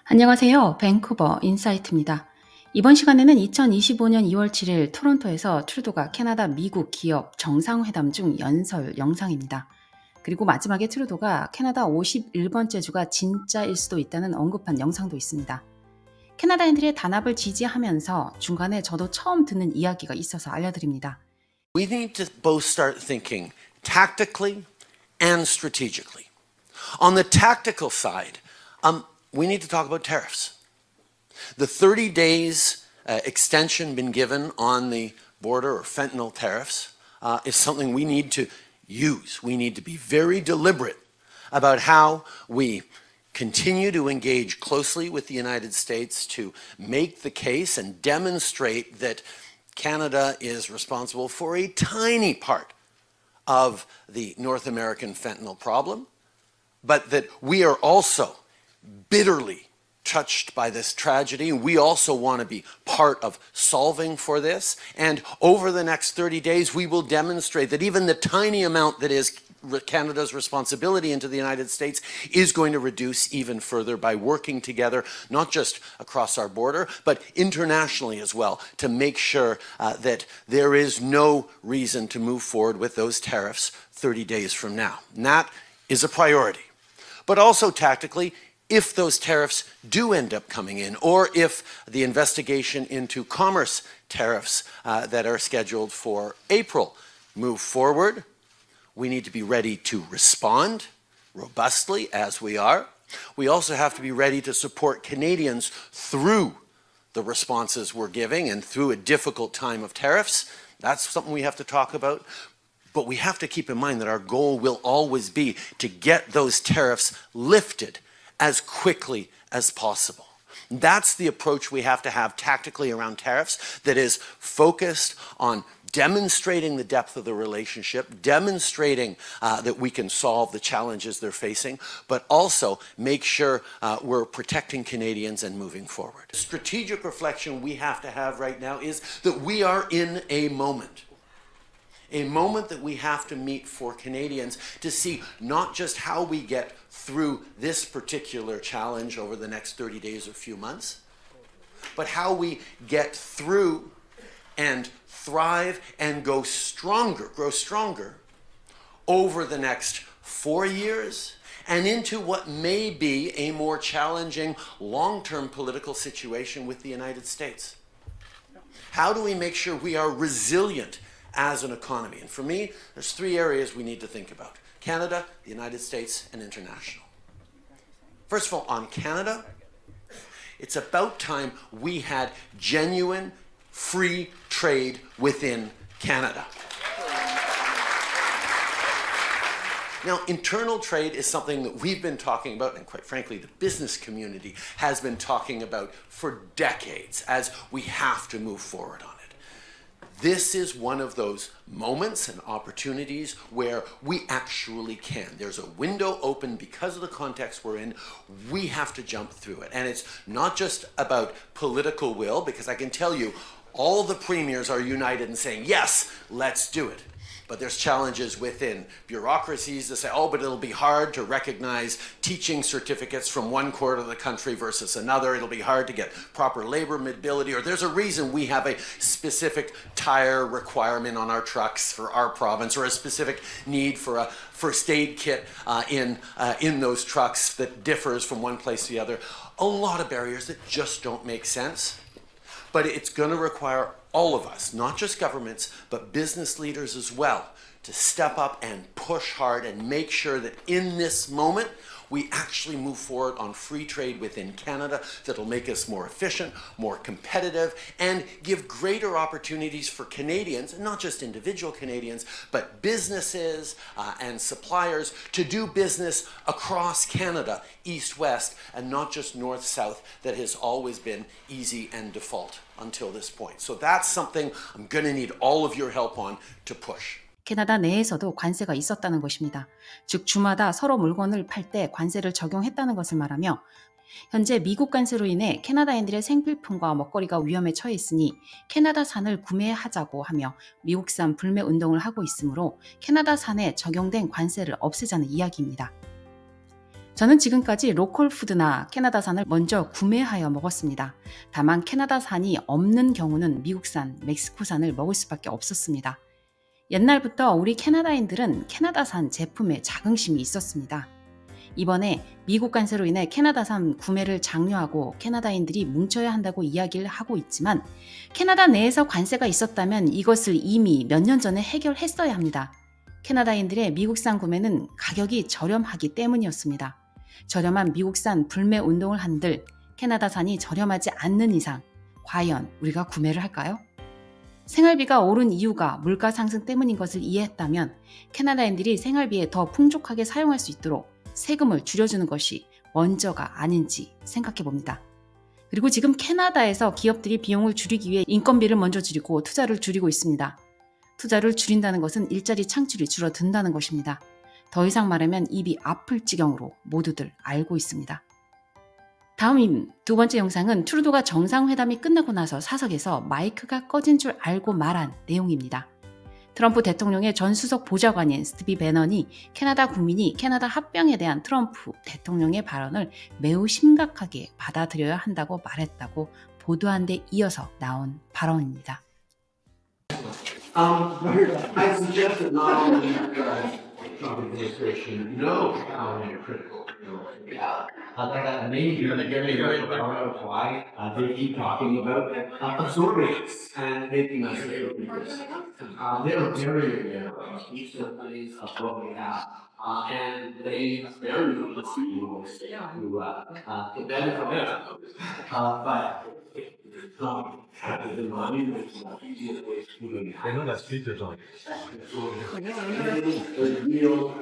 안녕하세요. 밴쿠버 인사이트입니다. 이번 시간에는 2025년 2월 7일 토론토에서 트루도가 캐나다 미국 기업 정상회담 중 연설 영상입니다. 그리고 마지막에 트루도가 캐나다 51번째 주가 진짜일 수도 있다는 언급한 영상도 있습니다. 캐나다인들의 단합을 지지하면서 중간에 저도 처음 듣는 이야기가 있어서 알려드립니다. We need to both start thinking tactically and strategically. On the tactical side, we need to talk about tariffs. The 30 days extension been given on the border or fentanyl tariffs is something we need to use. We need to be very deliberate about how we continue to engage closely with the United States to make the case and demonstrate that Canada is responsible for a tiny part of the North American fentanyl problem, but that we are also bitterly touched by this tragedy. We also want to be part of solving for this. And over the next 30 days, we will demonstrate that even the tiny amount that is Canada's responsibility into the United States is going to reduce even further by working together, not just across our border, but internationally as well, to make sure that there is no reason to move forward with those tariffs 30 days from now. And that is a priority. But also tactically, if those tariffs do end up coming in, or if the investigation into commerce tariffs that are scheduled for April move forward, we need to be ready to respond robustly as we are. We also have to be ready to support Canadians through the responses we're giving and through a difficult time of tariffs. That's something we have to talk about. But we have to keep in mind that our goal will always be to get those tariffs lifted as quickly as possible. That's the approach we have to have tactically around tariffs, that is focused on demonstrating the depth of the relationship, demonstrating that we can solve the challenges they're facing, but also make sure we're protecting Canadians and moving forward. The strategic reflection we have to have right now is that we are in a moment that we have to meet for Canadians to see not just how we get through this particular challenge over the next 30 days or few months, but how we get through and thrive and grow stronger over the next 4 years and into what may be a more challenging long-term political situation with the United States. How do we make sure we are resilient as an economy? And for me, there's 3 areas we need to think about: Canada, the United States, and international. First of all, on Canada, it's about time we had genuine free trade within Canada. Now, internal trade is something that we've been talking about, and quite frankly, the business community has been talking about for decades, as we have to move forward on it. This is one of those moments and opportunities where we actually can. There's a window open because of the context we're in. We have to jump through it. And it's not just about political will, because I can tell you, all the premiers are united in saying, yes, let's do it. But there's challenges within bureaucracies to say, oh, but it'll be hard to recognize teaching certificates from one quarter of the country versus another. It'll be hard to get proper labor mobility, or there's a reason we have a specific tire requirement on our trucks for our province, or a specific need for a first aid kit in those trucks that differs from one place to the other. A lot of barriers that just don't make sense. But it's going to require all of us, not just governments, but business leaders as well, to step up and push hard and make sure that in this moment, we actually move forward on free trade within Canada that'll make us more efficient, more competitive, and give greater opportunities for Canadians, and not just individual Canadians, but businesses and suppliers to do business across Canada, east-west, and not just north-south, that has always been easy and default until this point. So that's something I'm going to need all of your help on to push. 캐나다 내에서도 관세가 있었다는 것입니다. 즉 주마다 서로 물건을 팔 때 관세를 적용했다는 것을 말하며, 현재 미국 관세로 인해 캐나다인들의 생필품과 먹거리가 위험에 처해 있으니 캐나다산을 구매하자고 하며 미국산 불매 운동을 하고 있으므로 캐나다산에 적용된 관세를 없애자는 이야기입니다. 저는 지금까지 로컬 푸드나 캐나다산을 먼저 구매하여 먹었습니다. 다만 캐나다산이 없는 경우는 미국산, 멕시코산을 먹을 수밖에 없었습니다. 옛날부터 우리 캐나다인들은 캐나다산 제품에 자긍심이 있었습니다. 이번에 미국 관세로 인해 캐나다산 구매를 장려하고 캐나다인들이 뭉쳐야 한다고 이야기를 하고 있지만 캐나다 내에서 관세가 있었다면 이것을 이미 몇 년 전에 해결했어야 합니다. 캐나다인들의 미국산 구매는 가격이 저렴하기 때문이었습니다. 저렴한 미국산 불매 운동을 한들 캐나다산이 저렴하지 않는 이상 과연 우리가 구매를 할까요? 생활비가 오른 이유가 물가 상승 때문인 것을 이해했다면 캐나다인들이 생활비에 더 풍족하게 사용할 수 있도록 세금을 줄여주는 것이 먼저가 아닌지 생각해 봅니다. 그리고 지금 캐나다에서 기업들이 비용을 줄이기 위해 인건비를 먼저 줄이고 투자를 줄이고 있습니다. 투자를 줄인다는 것은 일자리 창출이 줄어든다는 것입니다. 더 이상 말하면 입이 아플 지경으로 모두들 알고 있습니다. 다음 두 번째 영상은 트루도가 정상회담이 끝나고 나서 사석에서 마이크가 꺼진 줄 알고 말한 내용입니다. 트럼프 대통령의 전 수석 보좌관인 스티비 배넌이 캐나다 국민이 캐나다 합병에 대한 트럼프 대통령의 발언을 매우 심각하게 받아들여야 한다고 말했다고 보도한 데 이어서 나온 발언입니다. I suggest that not only the Trump administration knows how hypocritical that maybe you're going to get a why they keep talking about absorbing us and making us hypocrites. They are very aware of each of the things of what we have. And they very much to benefit from it. But the money is the easiest way to do it. They know that speakers on. There's real